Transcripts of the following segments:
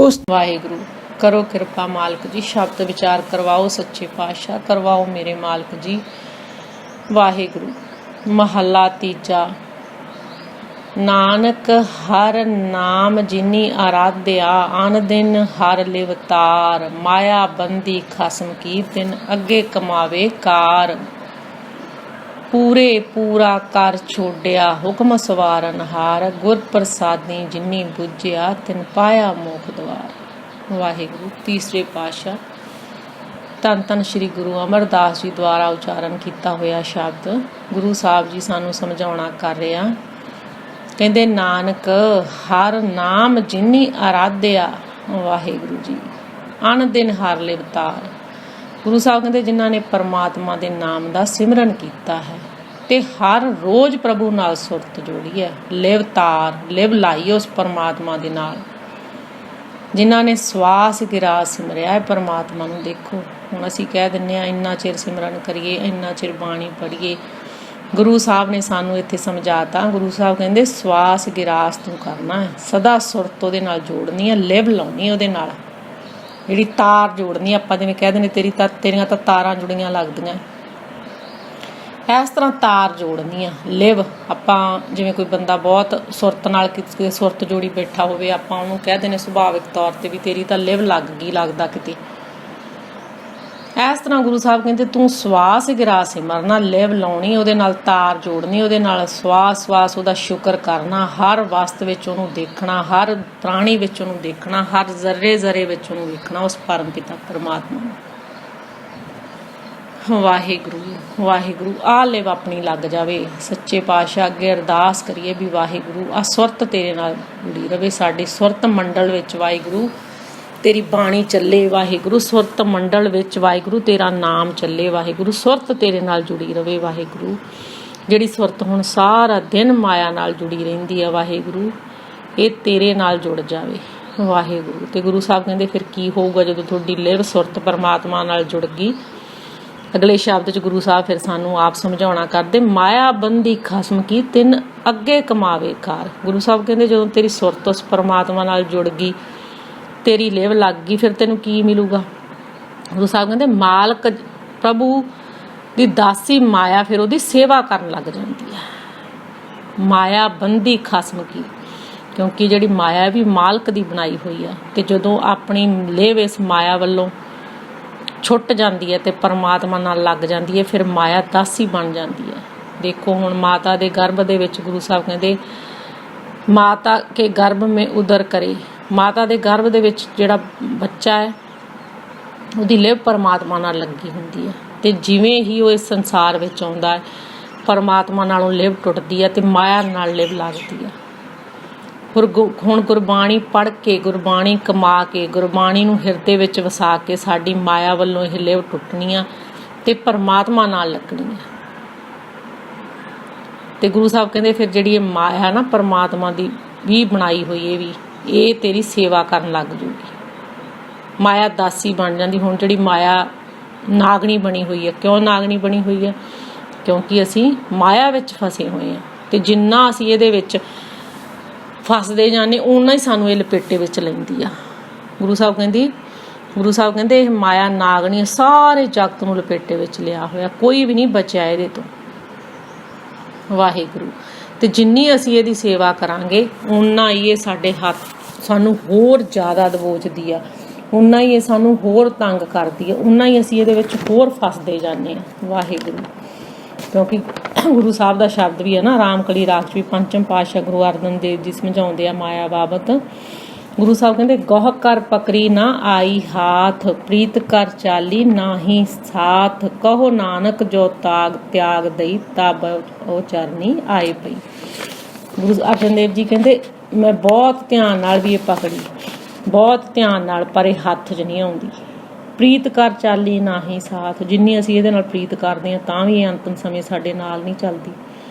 ਉਸ ਵਾਹਿਗੁਰੂ ਕਰੋ ਕਿਰਪਾ ਮਾਲਕ ਜੀ। ਸ਼ਬਦ ਵਿਚਾਰ ਕਰਵਾਓ ਸੱਚੇ ਪਾਤਸ਼ਾਹ, ਕਰਵਾਓ ਮੇਰੇ ਮਾਲਕ ਜੀ। ਵਾਹਿਗੁਰੂ। ਮਹੱਲਾ ਤੀਜਾ। ਨਾਨਕ ਹਰ ਨਾਮ ਜਿਨੀ ਆਰਾਧਿਆ, ਅਨ ਦਿਨ ਹਰ ਲਿਵਤਾਰ। ਮਾਇਆ ਬੰਦੀ ਖਸਮ ਕੀ ਤਿਨ, ਅੱਗੇ ਕਮਾਵੇ ਕਾਰ। ਪੂਰੇ ਪੂਰਾ ਕਰ ਛੋੜਿਆ, ਹੁਕਮ ਸਵਾਰਨ ਹਾਰ। ਗੁਰ ਪ੍ਰਸਾਦੀ ਜਿਨੀ ਬੁੱਝਿਆ, ਤਿਨ ਪਾਇਆ ਮੋਖ ਦਵਾਰ। ਵਾਹਿਗੁਰੂ। ਤੀਸਰੇ ਪਾਤਸ਼ਾਹ ਧੰਨ ਧੰਨ ਸ਼੍ਰੀ ਗੁਰੂ ਅਮਰਦਾਸ ਜੀ ਦੁਆਰਾ ਉਚਾਰਨ ਕੀਤਾ ਹੋਇਆ ਸ਼ਬਦ ਗੁਰੂ ਸਾਹਿਬ ਜੀ ਸਾਨੂੰ ਸਮਝਾਉਣਾ ਕਰ ਰਿਹਾ। ਕਹਿੰਦੇ ਨਾਨਕ ਹਰ ਨਾਮ ਜਿਨੀ ਆਰਾਧਿਆ, ਵਾਹਿਗੁਰੂ ਜੀ, ਅਨ ਦਿਨ ਹਰ ਲਿਵਤਾਰ। ਗੁਰੂ ਸਾਹਿਬ ਕਹਿੰਦੇ ਜਿਨ੍ਹਾਂ ਨੇ ਪਰਮਾਤਮਾ ਦੇ ਨਾਮ ਦਾ ਸਿਮਰਨ ਕੀਤਾ ਹੈ ਤੇ ਹਰ ਰੋਜ਼ ਪ੍ਰਭੂ ਨਾਲ ਸੁਰਤ ਜੋੜੀ ਹੈ, ਲਿਵਤਾਰ ਲਿਵ ਲਾਈ ਉਸ ਪਰਮਾਤਮਾ ਦੇ ਨਾਲ। ਜਿਨ੍ਹਾਂ ਨੇ ਸਵਾਸ ਗਿਰਾ ਸਿਮਰਿਆ ਹੈ ਪਰਮਾਤਮਾ ਨੂੰ। ਦੇਖੋ ਹੁਣ ਅਸੀਂ ਕਹਿ ਦਿੰਦੇ ਹਾਂ ਇੰਨਾ ਚਿਰ ਸਿਮਰਨ ਕਰੀਏ, ਇੰਨਾ ਚਿਰ ਬਾਣੀ ਪੜ੍ਹੀਏ। ਗੁਰੂ ਸਾਹਿਬ ਨੇ ਸਾਨੂੰ ਇੱਥੇ ਸਮਝਾਤਾ। ਗੁਰੂ ਸਾਹਿਬ ਕਹਿੰਦੇ ਸਵਾਸ ਗਿਰਾਸ ਤੂੰ ਕਰਨਾ ਹੈ, ਸਦਾ ਸੁਰਤ ਉਹਦੇ ਨਾਲ ਜੋੜਨੀ ਹੈ, ਲਿਵ ਲਾਉਣੀ ਉਹਦੇ ਨਾਲ, ਜਿਹੜੀ ਤਾਰ ਜੋੜਨੀ। ਆਪਾਂ ਜਿਵੇਂ ਕਹਿ ਦਿੰਦੇ ਤੇਰੀਆਂ ਤਾਂ ਤਾਰਾਂ ਜੁੜੀਆਂ ਲੱਗਦੀਆਂ, ਇਸ ਤਰ੍ਹਾਂ ਤਾਰ ਜੋੜਨੀ ਆ। ਲਿਵ ਆਪਾਂ ਜਿਵੇਂ ਕੋਈ ਬੰਦਾ ਬਹੁਤ ਸੁਰਤ ਨਾਲ ਕਿਤੇ ਸੁਰਤ ਜੋੜੀ ਬੈਠਾ ਹੋਵੇ, ਆਪਾਂ ਉਹਨੂੰ ਕਹਿ ਦਿੰਦੇ ਸੁਭਾਵਿਕ ਤੌਰ ਤੇ ਵੀ ਤੇਰੀ ਤਾਂ ਲਿਵ ਲੱਗ ਗਈ, ਲੱਗਦਾ ਕਿਤੇ। ਇਸ ਤਰ੍ਹਾਂ ਗੁਰੂ ਸਾਹਿਬ ਕਹਿੰਦੇ ਤੂੰ ਸਵਾਸ ਗਿਰਾ ਸਿਮਰਨਾ, ਲਿਵ ਲਾਉਣੀ, ਉਹਦੇ ਨਾਲ ਤਾਰ ਜੋੜਨੀ, ਉਹਦੇ ਨਾਲ ਸਵਾਸ ਸਵਾਸ ਉਹਦਾ ਸ਼ੁਕਰ ਕਰਨਾ, ਹਰ ਵਸਤ ਵਿੱਚ ਉਹਨੂੰ ਦੇਖਣਾ, ਹਰ ਪ੍ਰਾਣੀ ਵਿੱਚ ਉਹਨੂੰ ਦੇਖਣਾ, ਹਰ ਜ਼ਰੇ ਜ਼ਰੇ ਵਿੱਚ ਉਹਨੂੰ ਵੇਖਣਾ, ਉਸ ਪਰਮ ਪਿਤਾ ਪਰਮਾਤਮਾ ਨੂੰ। ਵਾਹਿਗੁਰੂ ਵਾਹਿਗੁਰੂ। ਆਹ ਲਿਵ ਆਪਣੀ ਲੱਗ ਜਾਵੇ। ਸੱਚੇ ਪਾਤਸ਼ਾਹ ਅੱਗੇ ਅਰਦਾਸ ਕਰੀਏ ਵੀ ਵਾਹਿਗੁਰੂ ਆਹ ਸੁਰਤ ਤੇਰੇ ਨਾਲ ਜੁੜੀ ਰਵੇ, ਸਾਡੀ ਸੁਰਤ ਮੰਡਲ ਵਿੱਚ ਵਾਹਿਗੁਰੂ ਤੇਰੀ ਬਾਣੀ ਚੱਲੇ। ਵਾਹਿਗੁਰੂ ਸੁਰਤ ਮੰਡਲ ਵਿੱਚ ਵਾਹਿਗੁਰੂ ਤੇਰਾ ਨਾਮ ਚੱਲੇ। ਵਾਹਿਗੁਰੂ ਸੁਰਤ ਤੇਰੇ ਨਾਲ ਜੁੜੀ ਰਵੇ। ਵਾਹਿਗੁਰੂ ਜਿਹੜੀ ਸੁਰਤ ਹੁਣ ਸਾਰਾ ਦਿਨ ਮਾਇਆ ਨਾਲ ਜੁੜੀ ਰਹਿੰਦੀ ਆ, ਵਾਹਿਗੁਰੂ ਇਹ ਤੇਰੇ ਨਾਲ ਜੁੜ ਜਾਵੇ। ਵਾਹਿਗੁਰੂ। ਤੇ ਗੁਰੂ ਸਾਹਿਬ ਕਹਿੰਦੇ ਫਿਰ ਕੀ ਹੋਊਗਾ ਜਦੋਂ ਤੁਹਾਡੀ ਲਿਵ ਸੁਰਤ ਪਰਮਾਤਮਾ ਨਾਲ ਜੁੜ ਗਈ। ਅਗਲੇ ਸ਼ਬਦ 'ਚ ਗੁਰੂ ਸਾਹਿਬ ਫਿਰ ਸਾਨੂੰ ਆਪ ਸਮਝਾਉਣਾ ਕਰਦੇ, ਮਾਇਆ ਬੰਦੀ ਖਸਮ ਕੀ ਤਿੰਨ ਅੱਗੇ ਕਮਾਵੇ ਕਾਰ। ਗੁਰੂ ਸਾਹਿਬ ਕਹਿੰਦੇ ਜਦੋਂ ਤੇਰੀ ਸੁਰਤ ਉਸ ਪਰਮਾਤਮਾ ਨਾਲ ਜੁੜ ਗਈ, ਤੇਰੀ ਲਿਵ ਲੱਗ ਗਈ, ਫਿਰ ਤੈਨੂੰ ਕੀ ਮਿਲੂਗਾ। ਗੁਰੂ ਸਾਹਿਬ ਕਹਿੰਦੇ ਮਾਲਕ ਪ੍ਰਭੂ ਦੀ ਦਾਸੀ ਮਾਇਆ ਫਿਰ ਉਹਦੀ ਸੇਵਾ ਕਰਨ ਲੱਗ ਜਾਂਦੀ ਹੈ। ਮਾਇਆ ਬੰਦੀ ਖਸਮ ਕੀ, ਕਿਉਂਕਿ ਜਿਹੜੀ ਮਾਇਆ ਵੀ ਮਾਲਕ ਦੀ ਬਣਾਈ ਹੋਈ ਆ, ਤੇ ਜਦੋਂ ਆਪਣੀ ਲਿਵ ਇਸ ਮਾਇਆ ਵੱਲੋਂ ਛੁੱਟ ਜਾਂਦੀ ਹੈ ਤੇ ਪਰਮਾਤਮਾ ਨਾਲ ਲੱਗ ਜਾਂਦੀ ਹੈ, ਫਿਰ ਮਾਇਆ ਦਾਸੀ ਬਣ ਜਾਂਦੀ ਹੈ। ਦੇਖੋ ਹੁਣ ਮਾਤਾ ਦੇ ਗਰਭ ਦੇ ਵਿੱਚ ਗੁਰੂ ਸਾਹਿਬ ਕਹਿੰਦੇ ਮਾਤਾ ਕੇ ਗਰਭ ਮੇ ਉਦਰ ਕਰੇ। ਮਾਤਾ ਦੇ ਗਰਭ ਦੇ ਵਿੱਚ ਜਿਹੜਾ ਬੱਚਾ ਹੈ ਉਹਦੀ ਲਿਵ ਪਰਮਾਤਮਾ ਨਾਲ ਲੱਗੀ ਹੁੰਦੀ ਹੈ, ਤੇ ਜਿਵੇਂ ਹੀ ਉਹ ਇਸ ਸੰਸਾਰ ਵਿੱਚ ਆਉਂਦਾ ਹੈ ਪਰਮਾਤਮਾ ਨਾਲੋਂ ਲਿਵ ਟੁੱਟਦੀ ਹੈ ਤੇ ਮਾਇਆ ਨਾਲ ਲਿਵ ਲੱਗਦੀ ਹੈ। ਹੁਣ ਗੁਰਬਾਣੀ ਪੜ੍ਹ ਕੇ, ਗੁਰਬਾਣੀ ਕਮਾ ਕੇ, ਗੁਰਬਾਣੀ ਨੂੰ ਹਿਰਦੇ ਵਿੱਚ ਵਸਾ ਕੇ ਸਾਡੀ ਮਾਇਆ ਵੱਲੋਂ ਇਹ ਲਿਵ ਟੁੱਟਣੀ ਆ ਤੇ ਪਰਮਾਤਮਾ ਨਾਲ ਲੱਗਣੀ ਆ। ਤੇ ਗੁਰੂ ਸਾਹਿਬ ਕਹਿੰਦੇ ਫਿਰ ਜਿਹੜੀ ਇਹ ਮਾਇਆ ਨਾ ਪਰਮਾਤਮਾ ਦੀ ਵੀ ਬਣਾਈ ਹੋਈ, ਇਹ ਤੇਰੀ ਸੇਵਾ ਕਰਨ ਲੱਗ ਜੂਗੀ। ਮਾਇਆ ਦਾਸੀ ਬਣ ਜਾਂਦੀ। ਹੁਣ ਜਿਹੜੀ ਮਾਇਆ ਨਾਗਣੀ ਬਣੀ ਹੋਈ ਹੈ, ਕਿਉਂ ਨਾਗਣੀ ਬਣੀ ਹੋਈ ਹੈ? ਕਿਉਂਕਿ ਅਸੀਂ ਮਾਇਆ ਵਿੱਚ ਫਸੇ ਹੋਏ ਹਾਂ, ਤੇ ਜਿੰਨਾ ਅਸੀਂ ਇਹਦੇ ਵਿੱਚ ਫਸਦੇ ਜਾਂਦੇ ਓਨਾ ਹੀ ਸਾਨੂੰ ਇਹ ਲਪੇਟੇ ਵਿੱਚ ਲੈਂਦੀ ਆ। ਗੁਰੂ ਸਾਹਿਬ ਕਹਿੰਦੇ ਇਹ ਮਾਇਆ ਨਾਗਣੀ ਸਾਰੇ ਜਗਤ ਨੂੰ ਲਪੇਟੇ ਵਿੱਚ ਲਿਆ ਹੋਇਆ, ਕੋਈ ਵੀ ਨਹੀਂ ਬਚਿਆ ਇਹਦੇ ਤੋਂ। ਵਾਹਿਗੁਰੂ। ਤੇ ਜਿੰਨੀ ਅਸੀਂ ਇਹਦੀ ਸੇਵਾ ਕਰਾਂਗੇ ਓਨਾ ਹੀ ਇਹ ਸਾਡੇ ਹੱਥ ਸਾਨੂੰ ਹੋਰ ਜ਼ਿਆਦਾ ਦਬੋਚਦੀ ਆ, ਓਨਾ ਹੀ ਇਹ ਸਾਨੂੰ ਹੋਰ ਤੰਗ ਕਰਦੀ ਆ, ਓਨਾ ਹੀ ਅਸੀਂ ਇਹਦੇ ਵਿੱਚ ਹੋਰ ਫਸਦੇ ਜਾਂਦੇ ਹਾਂ। ਵਾਹਿਗੁਰੂ। ਕਿਉਂਕਿ ਗੁਰੂ ਸਾਹਿਬ ਦਾ ਸ਼ਬਦ ਵੀ ਹੈ ਨਾ, ਰਾਮਕਲੀ ਰਾਗ 'ਚ ਵੀ ਪੰਚਮ ਪਾਤਸ਼ਾਹ ਗੁਰੂ ਅਰਜਨ ਦੇਵ ਜੀ ਸਮਝਾਉਂਦੇ ਆ ਮਾਇਆ ਬਾਬਤ। ਗੁਰੂ ਸਾਹਿਬ ਕਹਿੰਦੇ ਗੋਹ ਕਰ ਪਕਰੀ ਨਾ ਆਈ ਹਾਥ, ਪ੍ਰੀਤ ਕਰ ਚਾਲੀ ਨਾਹੀ ਸਾਥ। ਕਹੋ ਨਾਨਕ ਜੋ ਤਿਆਗ ਦਈ, ਤਬ ਉਹ ਚਰਨੀ ਆਏ ਪਈ। ਗੁਰੂ ਅਰਜਨ ਦੇਵ ਜੀ ਕਹਿੰਦੇ ਮੈਂ ਬਹੁਤ ਧਿਆਨ ਨਾਲ ਵੀ ਇਹ ਪਕੜੀ, ਬਹੁਤ ਧਿਆਨ ਨਾਲ, ਪਰ ਇਹ ਹੱਥ 'ਚ ਨਹੀਂ ਆਉਂਦੀ। ਪ੍ਰੀਤ ਕਰ ਚਾਲੀ ਨਾ ਹੀ ਸਾਥ। ਜਿੰਨੀ ਅਸੀਂ ਇਹਦੇ ਨਾਲ ਪ੍ਰੀਤ ਕਰਦੇ ਹਾਂ ਤਾਂ ਵੀ ਇਹ ਅੰਤਮ ਸਮੇਂ ਸਾਡੇ ਨਾਲ ਨਹੀਂ ਚੱਲਦੀ।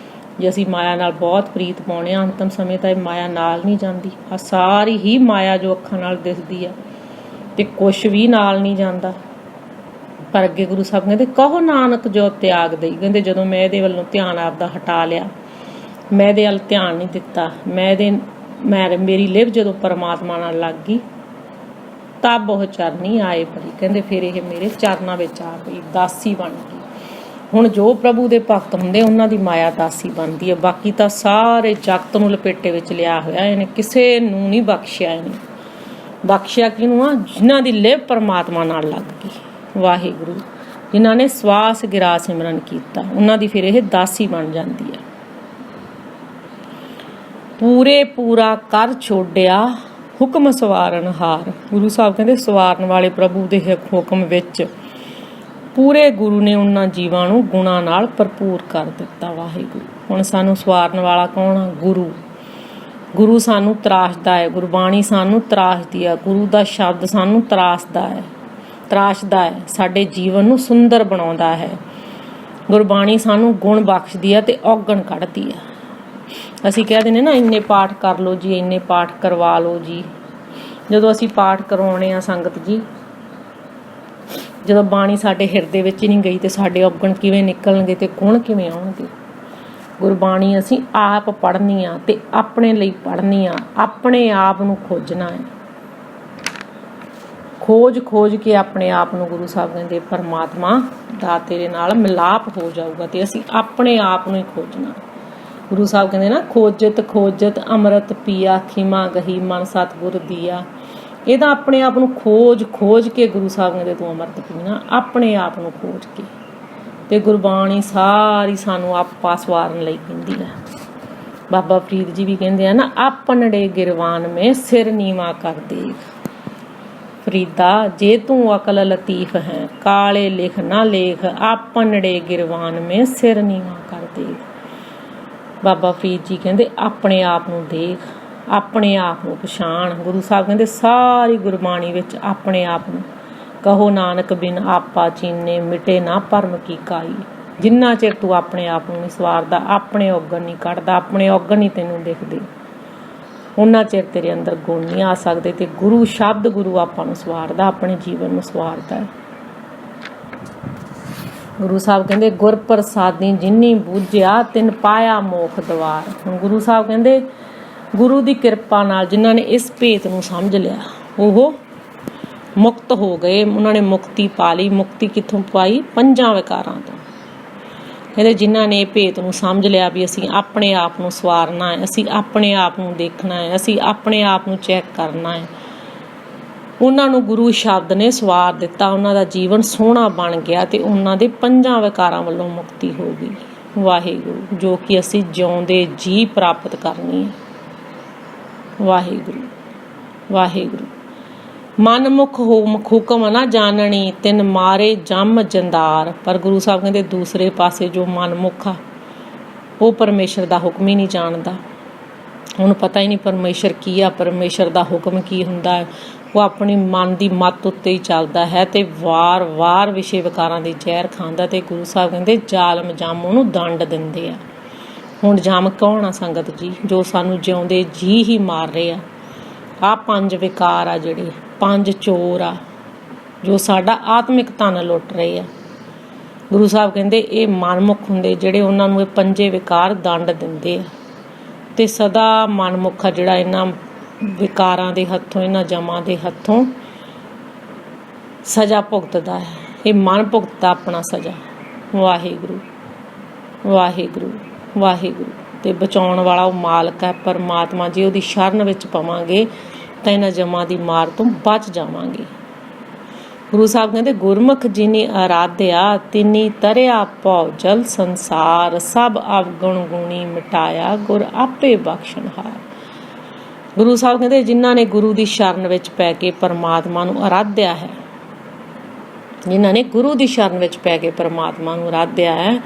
ਜੇ ਅਸੀਂ ਮਾਇਆ ਨਾਲ ਬਹੁਤ ਪ੍ਰੀਤ ਪਾਉਂਦੇ ਹਾਂ ਅੰਤਮ ਸਮੇਂ ਤਾਂ ਇਹ ਮਾਇਆ ਨਾਲ ਨਹੀਂ ਜਾਂਦੀ। ਆ ਸਾਰੀ ਹੀ ਮਾਇਆ ਜੋ ਅੱਖਾਂ ਨਾਲ ਦਿਸਦੀ ਆ ਤੇ ਕੁਛ ਵੀ ਨਾਲ ਨਹੀਂ ਜਾਂਦਾ। ਪਰ ਅੱਗੇ ਗੁਰੂ ਸਾਹਿਬ ਕਹਿੰਦੇ ਕਹੋ ਨਾਨਕ ਜੋ ਤਿਆਗ ਦਈ। ਕਹਿੰਦੇ ਜਦੋਂ ਮੈਂ ਇਹਦੇ ਵੱਲੋਂ ਧਿਆਨ ਆਪਦਾ ਹਟਾ ਲਿਆ, ਮੈਂ ਇਹਦੇ ਵੱਲ ਧਿਆਨ ਨਹੀਂ ਦਿੱਤਾ, ਮੇਰੀ ਲਿਵ ਜਦੋਂ ਪਰਮਾਤਮਾ ਨਾਲ ਲੱਗ ਗਈ तब ਉਹ ਚਰਨੀ ਆਏ ਪਈ। ਕਹਿੰਦੇ ਫਿਰ ਇਹ ਮੇਰੇ ਚਰਨਾਂ ਵਿੱਚ ਆ ਪਈ, ਦਾਸੀ ਬਣ ਗਈ। ਹੁਣ ਜੋ ਪ੍ਰਭੂ ਦੇ ਭਗਤ ਹੁੰਦੇ ਉਹਨਾਂ ਦੀ ਮਾਇਆ ਦਾਸੀ ਬਣਦੀ ਹੈ। ਬਾਕੀ ਤਾਂ ਸਾਰੇ ਜਗਤ ਨੂੰ ਲਪੇਟੇ ਵਿੱਚ ਲਿਆ ਹੋਇਆ ਇਹਨੇ, ਕਿਸੇ ਨੂੰ ਨਹੀਂ ਬਖਸ਼ਿਆ ਇਹਨੇ। ਬਖਸ਼ਿਆ ਕਿਹਨੂੰ ਆ? ਜਿਨ੍ਹਾਂ ਦੀ ਲਿਵ ਪਰਮਾਤਮਾ ਨਾਲ ਲੱਗ ਗਈ। ਵਾਹਿਗੁਰੂ। ਜਿਨ੍ਹਾਂ ਨੇ ਸਵਾਸ ਗਿਰਾ ਸਿਮਰਨ ਕੀਤਾ, ਉਹਨਾਂ ਦੀ ਫਿਰ ਇਹ ਦਾਸੀ ਬਣ ਜਾਂਦੀ ਹੈ। ਪੂਰੇ ਪੂਰਾ ਕਰ ਛੋੜਿਆ ਹੁਕਮ ਸਵਾਰਨ ਹਾਰ। ਗੁਰੂ ਸਾਹਿਬ ਕਹਿੰਦੇ ਸਵਾਰਨ ਵਾਲੇ ਪ੍ਰਭੂ ਦੇ ਹੁਕਮ ਵਿੱਚ ਪੂਰੇ ਗੁਰੂ ਨੇ ਉਹਨਾਂ ਜੀਵਾਂ ਨੂੰ ਗੁਣਾਂ ਨਾਲ ਭਰਪੂਰ ਕਰ ਦਿੱਤਾ। ਵਾਹਿਗੁਰੂ। ਹੁਣ ਸਾਨੂੰ ਸਵਾਰਨ ਵਾਲਾ ਕੌਣ ਆ? ਗੁਰੂ। ਗੁਰੂ ਸਾਨੂੰ ਤਰਾਸ਼ਦਾ ਹੈ, ਗੁਰਬਾਣੀ ਸਾਨੂੰ ਤਰਾਸ਼ਦੀ ਹੈ, ਗੁਰੂ ਦਾ ਸ਼ਬਦ ਸਾਨੂੰ ਤਰਾਸ਼ਦਾ ਹੈ, ਸਾਡੇ ਜੀਵਨ ਨੂੰ ਸੁੰਦਰ ਬਣਾਉਂਦਾ ਹੈ। ਗੁਰਬਾਣੀ ਸਾਨੂੰ ਗੁਣ ਬਖਸ਼ਦੀ ਹੈ ਤੇ ਔਗਣ ਕੱਢਦੀ ਹੈ। ਅਸੀਂ ਕਹਿ ਦਿੰਦੇ ਨਾ ਇੰਨੇ ਪਾਠ ਕਰ ਲਓ ਜੀ, ਇੰਨੇ ਪਾਠ ਕਰਵਾ ਲਓ ਜੀ। ਜਦੋਂ ਅਸੀਂ ਪਾਠ ਕਰਵਾਉਣੇ ਆ ਸੰਗਤ ਜੀ, ਜਦੋਂ ਬਾਣੀ ਸਾਡੇ ਹਿਰਦੇ ਵਿੱਚ ਨਹੀਂ ਗਈ ਤੇ ਸਾਡੇ ਔਗਣ ਕਿਵੇਂ ਨਿਕਲਣਗੇ ਤੇ ਗੁਣ ਕਿਵੇਂ ਆਉਣਗੇ? ਗੁਰਬਾਣੀ ਅਸੀਂ ਆਪ ਪੜ੍ਹਨੀ ਆ ਤੇ ਆਪਣੇ ਲਈ ਪੜ੍ਹਨੀ ਆ, ਆਪਣੇ ਆਪ ਨੂੰ ਖੋਜਣਾ ਹੈ। ਖੋਜ ਕੇ ਆਪਣੇ ਆਪ ਨੂੰ ਗੁਰੂ ਸਾਹਿਬ ਕਹਿੰਦੇ ਪਰਮਾਤਮਾ ਦਾ ਤੇਰੇ ਨਾਲ ਮਿਲਾਪ ਹੋ ਜਾਊਗਾ ਤੇ ਅਸੀਂ ਆਪਣੇ ਆਪ ਨੂੰ ਹੀ ਖੋਜਣਾ। ਗੁਰੂ ਸਾਹਿਬ ਕਹਿੰਦੇ ਨਾ ਖੋਜਤ ਅੰਮ੍ਰਿਤ ਪੀਆ, ਖਿਮਾ ਗਹੀ ਮਨ ਸਤਿਗੁਰ ਦੀਆ। ਇਹਦਾ ਆਪਣੇ ਆਪ ਨੂੰ ਖੋਜ ਕੇ ਗੁਰੂ ਸਾਹਿਬ ਕਹਿੰਦੇ ਤੂੰ ਅੰਮ੍ਰਿਤ ਪੀਣਾ, ਆਪਣੇ ਆਪ ਨੂੰ ਖੋਜ ਕੇ। ਤੇ ਗੁਰਬਾਣੀ ਸਾਰੀ ਸਾਨੂੰ ਆਪਾ ਸਵਾਰਨ ਲਈ ਕਹਿੰਦੀ ਹੈ। ਬਾਬਾ ਫਰੀਦ ਜੀ ਵੀ ਕਹਿੰਦੇ ਆ ਨਾ, ਆਪਨੜੇ ਗਿਰਵਾਨ ਮੇ ਸਿਰ ਨੀਵਾ ਕਰ ਦੇਖ। ਫਰੀਦਾ ਜੇ ਤੂੰ ਅਕਲ ਲਤੀਫ ਹੈ, ਕਾਲੇ ਲਿਖ ਨਾ ਲੇਖ, ਆਪਨੜੇ ਗਿਰਵਾਨ ਮੇ ਸਿਰ ਨੀਵਾ ਕਰ ਦੇਖ। ਬਾਬਾ ਫਰੀਦ ਜੀ ਕਹਿੰਦੇ ਆਪਣੇ ਆਪ ਨੂੰ ਦੇਖ, ਆਪਣੇ ਆਪ ਨੂੰ ਪਛਾਣ। ਗੁਰੂ ਸਾਹਿਬ ਕਹਿੰਦੇ ਸਾਰੀ ਗੁਰਬਾਣੀ ਵਿੱਚ ਆਪਣੇ ਆਪ ਨੂੰ ਕਹੋ ਨਾਨਕ ਬਿਨ ਆਪਾ ਚੀਨੇ, ਮਿਟੇ ਨਾ ਭਰਮ ਕੀ ਕਾਈ। ਜਿੰਨਾ ਚਿਰ ਤੂੰ ਆਪਣੇ ਆਪ ਨੂੰ ਨਹੀਂ ਸਵਾਰਦਾ, ਆਪਣੇ ਔਗਣ ਨਹੀਂ ਕੱਢਦਾ, ਆਪਣੇ ਔਗਣ ਨਹੀਂ ਤੈਨੂੰ ਦਿਖਦੇ, ਉਹਨਾਂ ਚਿਰ ਤੇਰੇ ਅੰਦਰ ਗੁਣ ਨਹੀਂ ਆ ਸਕਦੇ। ਤੇ ਗੁਰੂ ਸ਼ਬਦ ਗੁਰੂ ਆਪਾਂ ਨੂੰ ਸਵਾਰਦਾ, ਆਪਣੇ ਜੀਵਨ ਨੂੰ ਸਵਾਰਦਾ। ਗੁਰੂ ਸਾਹਿਬ ਕਹਿੰਦੇ ਗੁਰ ਪ੍ਰਸਾਦੀ ਜਿਨੀ ਬੂਝਿਆ, ਤਿਨ ਪਾਇਆ ਮੋਖ ਦਵਾਰ। ਹੁਣ ਗੁਰੂ ਸਾਹਿਬ ਕਹਿੰਦੇ ਗੁਰੂ ਦੀ ਕਿਰਪਾ ਨਾਲ ਜਿਨ੍ਹਾਂ ਨੇ ਇਸ ਭੇਤ ਨੂੰ ਸਮਝ ਲਿਆ ਉਹ ਮੁਕਤ ਹੋ ਗਏ, ਉਹਨਾਂ ਨੇ ਮੁਕਤੀ ਪਾ ਲਈ। ਮੁਕਤੀ ਕਿੱਥੋਂ ਪਾਈ? 5 ਵਿਕਾਰਾਂ ਤੋਂ। ਕਹਿੰਦੇ ਜਿਨ੍ਹਾਂ ਨੇ ਇਹ ਭੇਤ ਨੂੰ ਸਮਝ ਲਿਆ ਵੀ ਅਸੀਂ ਆਪਣੇ ਆਪ ਨੂੰ ਸਵਾਰਨਾ ਹੈ, ਅਸੀਂ ਆਪਣੇ ਆਪ ਨੂੰ ਦੇਖਣਾ ਹੈ, ਅਸੀਂ ਆਪਣੇ ਆਪ ਨੂੰ ਚੈੱਕ ਕਰਨਾ ਹੈ, ਉਹਨਾਂ ਨੂੰ ਗੁਰੂ ਸ਼ਬਦ ਨੇ ਸਵਾਰ ਦਿੱਤਾ। ਉਹਨਾਂ ਦਾ ਜੀਵਨ ਸੋਹਣਾ ਬਣ ਗਿਆ ਤੇ ਉਹਨਾਂ ਦੇ 5 ਵਿਕਾਰਾਂ ਵੱਲੋਂ ਮੁਕਤੀ ਹੋ ਗਈ। ਵਾਹਿਗੁਰੂ। ਜੋ ਕਿ ਅਸੀਂ ਜਿਉਂਦੇ ਜੀ ਪ੍ਰਾਪਤ ਕਰਨੀ ਹੈ। ਵਾਹਿਗੁਰੂ। ਵਾਹਿਗੁਰੂ। ਮਨ ਮੁਖ ਹੁਕਮ ਨਾ ਜਾਣਨੀ, ਤਿੰਨ ਮਾਰੇ ਜੰਮ ਜੰਦਾਰ। ਪਰ ਗੁਰੂ ਸਾਹਿਬ ਕਹਿੰਦੇ ਦੂਸਰੇ ਪਾਸੇ ਜੋ ਮਨਮੁਖ ਆ ਉਹ ਪਰਮੇਸ਼ਰ ਦਾ ਹੁਕਮ ਹੀ ਨਹੀਂ ਜਾਣਦਾ। ਉਹਨੂੰ ਪਤਾ ਹੀ ਨਹੀਂ ਪਰਮੇਸ਼ਰ ਕੀ ਆ, ਪਰਮੇਸ਼ਰ ਦਾ ਹੁਕਮ ਕੀ ਹੁੰਦਾ ਹੈ। ਉਹ ਆਪਣੀ ਮਨ ਦੀ ਮੱਤ ਉੱਤੇ ਹੀ ਚੱਲਦਾ ਹੈ ਤੇ ਵਾਰ ਵਿਸ਼ੇ ਵਿਕਾਰਾਂ ਦੀ ਜ਼ਹਿਰ ਖਾਂਦਾ। ਤੇ ਗੁਰੂ ਸਾਹਿਬ ਕਹਿੰਦੇ ਜ਼ਾਲਮ ਜੰਮ ਉਹਨੂੰ ਦੰਡ ਦਿੰਦੇ ਆ। ਹੁਣ ਜੰਮ ਕੌਣ ਆ ਸੰਗਤ ਜੀ? ਜੋ ਸਾਨੂੰ ਜਿਉਂਦੇ ਜੀ ਹੀ ਮਾਰ ਰਹੇ ਆ। ਆਹ 5 ਵਿਕਾਰ ਆ, ਜਿਹੜੇ 5 ਚੋਰ ਆ ਜੋ ਸਾਡਾ ਆਤਮਿਕ ਧਨ ਲੁੱਟ ਰਹੇ ਆ। ਗੁਰੂ ਸਾਹਿਬ ਕਹਿੰਦੇ ਇਹ ਮਨਮੁਖ ਹੁੰਦੇ ਜਿਹੜੇ ਉਹਨਾਂ ਨੂੰ ਇਹ 5 ਵਿਕਾਰ ਦੰਡ ਦਿੰਦੇ ਆ। ਤੇ ਸਦਾ ਮਨਮੁਖ ਆ ਜਿਹੜਾ ਇਹਨਾਂ ਵਿਕਾਰਾਂ ਦੇ ਹੱਥੋਂ, ਇਹਨਾਂ ਜਮਾਂ ਦੇ ਹੱਥੋਂ ਸਜ਼ਾ ਭੁਗਤਦਾ ਹੈ। ਇਹ ਮਨ ਭੁਗਤਦਾ ਆਪਣਾ ਸਜ਼ਾ। ਵਾਹਿਗੁਰੂ। ਵਾਹਿਗੁਰੂ। ਵਾਹਿਗੁਰੂ। ਤੇ ਬਚਾਉਣ ਵਾਲਾ ਉਹ ਮਾਲਕ ਹੈ ਪਰਮਾਤਮਾ। ਜੇ ਉਹਦੀ ਸ਼ਰਨ ਵਿੱਚ ਪਵਾਂਗੇ ਤਾਂ ਇਹਨਾਂ ਜਮਾਂ ਦੀ ਮਾਰ ਤੋਂ ਬਚ ਜਾਵਾਂਗੇ। ਗੁਰੂ ਸਾਹਿਬ ਕਹਿੰਦੇ ਗੁਰਮੁਖ ਜਿਨੀ ਆਰਾਧਿਆ, ਤਿਨੀ ਤਰਿਆ ਭਉ ਜਲ ਸੰਸਾਰ। ਸਭ ਅਵਗੁਣ ਗੁਣੀ ਮਿਟਾਇਆ, ਗੁਰ ਆਪੇ ਬਖਸ਼ਣਹਾਰ। ਗੁਰੂ ਸਾਹਿਬ ਕਹਿੰਦੇ ਜਿਨ੍ਹਾਂ ਨੇ ਗੁਰੂ ਦੀ ਸ਼ਰਨ ਵਿੱਚ ਪੈ ਕੇ ਪਰਮਾਤਮਾ ਨੂੰ ਆਰਾਧਿਆ ਹੈ, ਜਿਨ੍ਹਾਂ ਨੇ ਗੁਰੂ ਦੀ ਸ਼ਰਨ ਵਿੱਚ ਪੈ ਕੇ ਪਰਮਾਤਮਾ ਨੂੰ ਆਰਾਧਿਆ ਹੈ,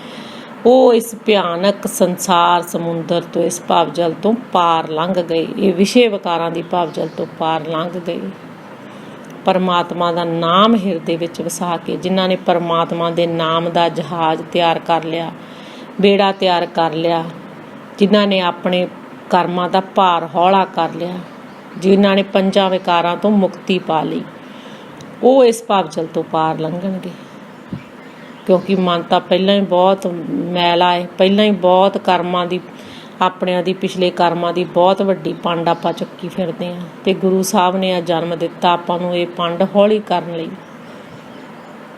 ਉਹ ਇਸ ਭਿਆਨਕ ਸੰਸਾਰ ਸਮੁੰਦਰ ਤੋਂ, ਇਸ ਭਾਵ ਜਲ ਤੋਂ ਪਾਰ ਲੰਘ ਗਏ। ਇਹ ਵਿਸ਼ੇ ਵਿਕਾਰਾਂ ਦੀ ਭਾਵ ਜਲ ਤੋਂ ਪਾਰ ਲੰਘ ਗਏ। ਪਰਮਾਤਮਾ ਦਾ ਨਾਮ ਹਿਰਦੇ ਵਿੱਚ ਵਸਾ ਕੇ ਜਿਨ੍ਹਾਂ ਨੇ ਪਰਮਾਤਮਾ ਦੇ ਨਾਮ ਦਾ ਜਹਾਜ਼ ਤਿਆਰ ਕਰ ਲਿਆ, ਬੇੜਾ ਤਿਆਰ ਕਰ ਲਿਆ, ਜਿਨ੍ਹਾਂ ਨੇ ਆਪਣੇ ਕਰਮਾਂ ਦਾ ਭਾਰ ਹੌਲਾ ਕਰ ਲਿਆ, ਜਿਨ੍ਹਾਂ ਨੇ 5 ਵਿਕਾਰਾਂ ਤੋਂ ਮੁਕਤੀ ਪਾ ਲਈ, ਉਹ ਇਸ ਭਾਵ ਜਲ ਤੋਂ ਪਾਰ ਲੰਘਣਗੇ। ਕਿਉਂਕਿ ਮਨ ਤਾਂ ਪਹਿਲਾਂ ਹੀ ਬਹੁਤ ਮੈਲਾ ਹੈ, ਪਹਿਲਾਂ ਹੀ ਬਹੁਤ ਕਰਮਾਂ ਦੀ ਆਪਣਿਆਂ ਦੀ ਪਿਛਲੇ ਕਰਮਾਂ ਦੀ ਬਹੁਤ ਵੱਡੀ ਪੰਡ ਆਪਾਂ ਚੱਕੀ ਫਿਰਦੇ ਹਾਂ, ਅਤੇ ਗੁਰੂ ਸਾਹਿਬ ਨੇ ਆ ਜਨਮ ਦਿੱਤਾ ਆਪਾਂ ਨੂੰ ਇਹ ਪੰਡ ਹੌਲੀ ਕਰਨ ਲਈ।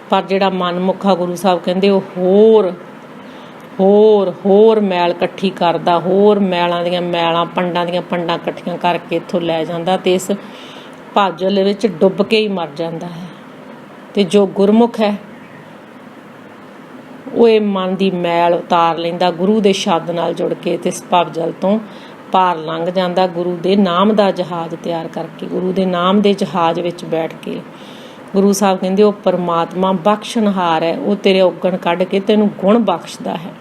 ਪਰ ਜਿਹੜਾ ਮਨਮੁੱਖ ਆ, ਗੁਰੂ ਸਾਹਿਬ ਕਹਿੰਦੇ ਉਹ ਹੋਰ ਮੈਲ ਇਕੱਠੀ ਕਰਦਾ, ਹੋਰ ਮੈਲਾਂ ਦੀਆਂ ਮੈਲਾਂ, ਪੰਡਾਂ ਦੀਆਂ ਪੰਡਾਂ ਇਕੱਠੀਆਂ ਕਰਕੇ ਇੱਥੋਂ ਲੈ ਜਾਂਦਾ, ਅਤੇ ਇਸ ਭਾਜਲ ਵਿੱਚ ਡੁੱਬ ਕੇ ਹੀ ਮਰ ਜਾਂਦਾ ਹੈ। ਅਤੇ ਜੋ ਗੁਰਮੁਖ ਹੈ ਉਹ ਇਹ ਮਨ ਦੀ ਮੈਲ ਉਤਾਰ ਲੈਂਦਾ, ਗੁਰੂ ਦੇ ਸ਼ਬਦ ਨਾਲ ਜੁੜ ਕੇ, ਅਤੇ ਇਸ ਭਵਜਲ ਤੋਂ ਪਾਰ ਲੰਘ ਜਾਂਦਾ, ਗੁਰੂ ਦੇ ਨਾਮ ਦਾ ਜਹਾਜ਼ ਤਿਆਰ ਕਰਕੇ, ਗੁਰੂ ਦੇ ਨਾਮ ਦੇ ਜਹਾਜ਼ ਵਿੱਚ ਬੈਠ ਕੇ। ਗੁਰੂ ਸਾਹਿਬ ਕਹਿੰਦੇ ਉਹ ਪਰਮਾਤਮਾ ਬਖਸ਼ਣਹਾਰ ਹੈ, ਉਹ ਤੇਰੇ ਔਗਣ ਕੱਢ ਕੇ ਤੈਨੂੰ ਗੁਣ ਬਖਸ਼ਦਾ ਹੈ।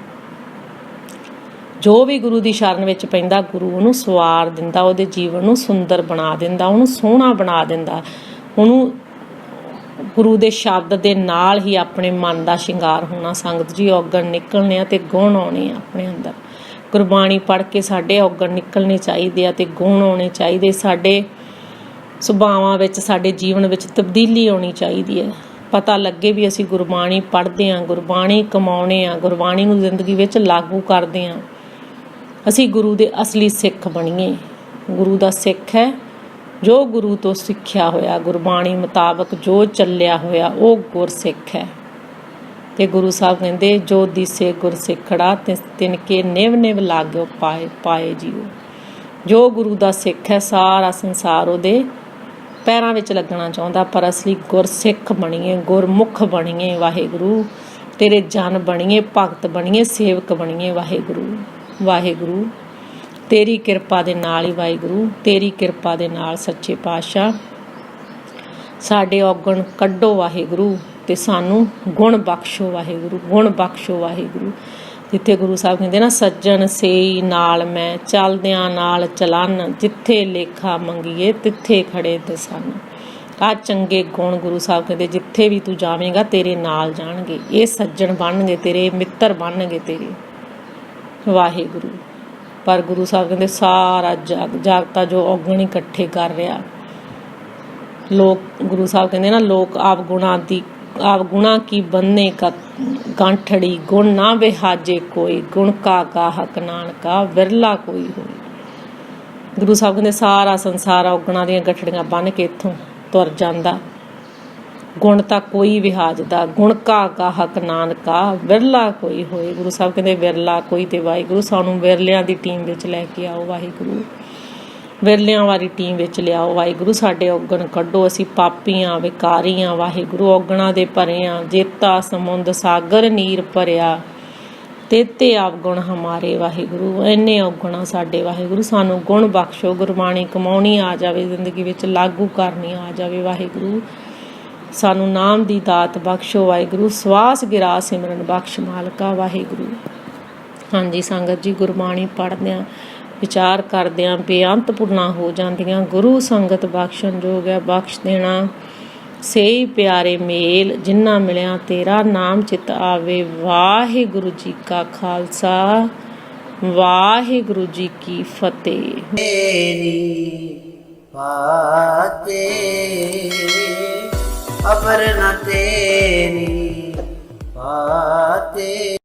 ਜੋ ਵੀ ਗੁਰੂ ਦੀ ਸ਼ਰਨ ਵਿੱਚ ਪੈਂਦਾ, ਗੁਰੂ ਉਹਨੂੰ ਸਵਾਰ ਦਿੰਦਾ, ਉਹਦੇ ਜੀਵਨ ਨੂੰ ਸੁੰਦਰ ਬਣਾ ਦਿੰਦਾ, ਉਹਨੂੰ ਸੋਹਣਾ ਬਣਾ ਦਿੰਦਾ, ਉਹਨੂੰ ਗੁਰੂ ਦੇ ਸ਼ਬਦ ਦੇ ਨਾਲ ਹੀ ਆਪਣੇ ਮਨ ਦਾ ਸ਼ਿੰਗਾਰ ਹੋਣਾ। ਸੰਗਤ ਜੀ, ਔਗਣ ਨਿਕਲਣੇ ਆ ਅਤੇ ਗੁਣ ਆਉਣੇ ਆ ਆਪਣੇ ਅੰਦਰ। ਗੁਰਬਾਣੀ ਪੜ੍ਹ ਕੇ ਸਾਡੇ ਔਗਣ ਨਿਕਲਣੇ ਚਾਹੀਦੇ ਆ ਅਤੇ ਗੁਣ ਆਉਣੇ ਚਾਹੀਦੇ। ਸਾਡੇ ਸੁਭਾਵਾਂ ਵਿੱਚ, ਸਾਡੇ ਜੀਵਨ ਵਿੱਚ ਤਬਦੀਲੀ ਆਉਣੀ ਚਾਹੀਦੀ ਹੈ। ਪਤਾ ਲੱਗੇ ਵੀ ਅਸੀਂ ਗੁਰਬਾਣੀ ਪੜ੍ਹਦੇ ਹਾਂ, ਗੁਰਬਾਣੀ ਕਮਾਉਂਦੇ ਹਾਂ, ਗੁਰਬਾਣੀ ਨੂੰ ਜ਼ਿੰਦਗੀ ਵਿੱਚ ਲਾਗੂ ਕਰਦੇ ਹਾਂ। ਅਸੀਂ ਗੁਰੂ ਦੇ ਅਸਲੀ ਸਿੱਖ ਬਣੀਏ। ਗੁਰੂ ਦਾ ਸਿੱਖ ਹੈ ਜੋ ਗੁਰੂ ਤੋਂ ਸਿੱਖਿਆ ਹੋਇਆ, ਗੁਰਬਾਣੀ ਮੁਤਾਬਕ ਜੋ ਚੱਲਿਆ ਹੋਇਆ, ਉਹ ਗੁਰਸਿੱਖ ਹੈ। ਅਤੇ ਗੁਰੂ ਸਾਹਿਬ ਕਹਿੰਦੇ ਜੋ ਦਿਸੇ ਗੁਰਸਿੱਖੜਾ ਤਿਨਕੇ ਨਿਵ ਨਿਵ ਲਾਗਿਓ ਪਾਏ ਜੀਓ। ਜੋ ਗੁਰੂ ਦਾ ਸਿੱਖ ਹੈ, ਸਾਰਾ ਸੰਸਾਰ ਉਹਦੇ ਪੈਰਾਂ ਵਿੱਚ ਲੱਗਣਾ ਚਾਹੁੰਦਾ, ਪਰ ਅਸਲੀ ਗੁਰਸਿੱਖ ਬਣੀਏ, ਗੁਰਮੁਖ ਬਣੀਏ। ਵਾਹਿਗੁਰੂ ਤੇਰੇ ਜਨ ਬਣੀਏ, ਭਗਤ ਬਣੀਏ, ਸੇਵਕ ਬਣੀਏ। ਵਾਹਿਗੁਰੂ ਤੇਰੀ ਕਿਰਪਾ ਦੇ ਨਾਲ ਹੀ, ਵਾਹਿਗੁਰੂ ਤੇਰੀ ਕਿਰਪਾ ਦੇ ਨਾਲ ਸੱਚੇ ਪਾਤਸ਼ਾਹ ਸਾਡੇ ਔਗਣ ਕੱਢੋ ਵਾਹਿਗੁਰੂ, ਅਤੇ ਸਾਨੂੰ ਗੁਣ ਬਖਸ਼ੋ ਵਾਹਿਗੁਰੂ, ਗੁਣ ਬਖਸ਼ੋ ਵਾਹਿਗੁਰੂ। ਜਿੱਥੇ ਗੁਰੂ ਸਾਹਿਬ ਕਹਿੰਦੇ ਨਾ, ਸੱਜਣ ਸੇਈ ਨਾਲ ਮੈਂ ਚੱਲਦਿਆਂ ਨਾਲ ਚਲਨ, ਜਿੱਥੇ ਲੇਖਾ ਮੰਗੀਏ ਤਿੱਥੇ ਖੜੇ ਤੇ ਸਨ। ਆਹ ਚੰਗੇ ਗੁਣ ਗੁਰੂ ਸਾਹਿਬ ਕਹਿੰਦੇ ਜਿੱਥੇ ਵੀ ਤੂੰ ਜਾਵੇਂਗਾ ਤੇਰੇ ਨਾਲ ਜਾਣਗੇ, ਇਹ ਸੱਜਣ ਬਣਨਗੇ ਤੇਰੇ, ਮਿੱਤਰ ਬਣਨਗੇ ਤੇਰੇ। ਵਾਹਿਗੁਰੂ। ਪਰ ਗੁਰੂ ਸਾਹਿਬ ਕਹਿੰਦੇ ਸਾਰਾ ਜਗਤਾ ਜੋ ਔਗਣ ਇਕੱਠੇ ਕਰ ਰਿਹਾ, ਲੋਕ, ਗੁਰੂ ਸਾਹਿਬ ਕਹਿੰਦੇ ਨਾ, ਲੋਕ ਆਪ ਗੁਣਾ ਕੀ ਬੰਨੇ ਗਾਂਠੜੀ, ਗੁਣ ਨਾ ਵਿਹਾਜੇ ਕੋਈ, ਗੁਣ ਕਾ ਗਾਹਕ ਨਾਨਕਾ ਵਿਰਲਾ ਕੋਈ ਹੋਈ। ਗੁਰੂ ਸਾਹਿਬ ਕਹਿੰਦੇ ਸਾਰਾ ਸੰਸਾਰ ਔਗਣਾਂ ਦੀਆਂ ਗਠੜੀਆਂ ਬੰਨ੍ਹ ਕੇ ਇੱਥੋਂ ਤੁਰ ਜਾਂਦਾ, ਗੁਣ ਤਾਂ ਕੋਈ ਵਿਹਾਜਦਾ, ਗੁਣ ਕਾ ਗਾਹਕ ਨਾਨਕਾ ਵਿਰਲਾ ਕੋਈ ਹੋਏ। ਗੁਰੂ ਸਾਹਿਬ ਕਹਿੰਦੇ ਵਿਰਲਾ ਕੋਈ, ਤੇ ਵਾਹਿਗੁਰੂ ਸਾਨੂੰ ਵਿਰਲਿਆਂ ਦੀ ਟੀਮ ਵਿੱਚ ਲੈ ਕੇ ਆਓ। ਵਾਹਿਗੁਰੂ ਵਿਰਲਿਆਂ ਵਾਲੀ ਟੀਮ ਵਿੱਚ ਲਿਆਓ। ਵਾਹਿਗੁਰੂ ਸਾਡੇ ਔਗਣ ਕੱਢੋ, ਅਸੀਂ ਪਾਪੀਆਂ ਵਿਕਾਰੀਆਂ। ਵਾਹਿਗੁਰੂ ਔਗਣਾਂ ਦੇ ਭਰੇ ਹਾਂ, ਜੇਤਾ ਸਮੁੰਦ ਸਾਗਰ ਨੀਰ ਭਰਿਆ, ਤੇਤੇ ਆਵਗੁਣ ਹਮਾਰੇ। ਵਾਹਿਗੁਰੂ ਇੰਨੇ ਔਗਣਾਂ ਸਾਡੇ, ਵਾਹਿਗੁਰੂ ਸਾਨੂੰ ਗੁਣ ਬਖਸ਼ੋ, ਗੁਰਬਾਣੀ ਕਮਾਉਣੀ ਆ ਜਾਵੇ, ਜ਼ਿੰਦਗੀ ਵਿੱਚ ਲਾਗੂ ਕਰਨੀ ਆ ਜਾਵੇ। ਵਾਹਿਗੁਰੂ ਸਾਨੂੰ ਨਾਮ ਦੀ ਦਾਤ ਬਖਸ਼ੋ। ਵਾਹਿਗੁਰੂ ਸਵਾਸ ਗਿਰਾ ਸਿਮਰਨ ਬਖਸ਼ ਮਾਲਕਾ। ਵਾਹਿਗੁਰੂ। ਹਾਂਜੀ ਸੰਗਤ ਜੀ, ਗੁਰਬਾਣੀ ਪੜ੍ਹਦਿਆਂ ਵਿਚਾਰ ਕਰਦਿਆਂ ਬੇਅੰਤ ਪੁਰਨਾ ਹੋ ਜਾਂਦੀਆਂ। ਗੁਰੂ ਸੰਗਤ ਬਖਸ਼ਣ ਯੋਗ ਹੈ, ਬਖਸ਼ ਦੇਣਾ ਸਹੀ ਪਿਆਰੇ ਮੇਲ, ਜਿੰਨਾ ਮਿਲਿਆ ਤੇਰਾ ਨਾਮ ਚਿਤ ਆਵੇ। ਵਾਹਿਗੁਰੂ ਜੀ ਕਾ ਖਾਲਸਾ, ਵਾਹਿਗੁਰੂ ਜੀ ਕੀ ਫਤਿਹ। ਅਪਰ ਨ ਤੇਰੀ ਬਾਤੇ।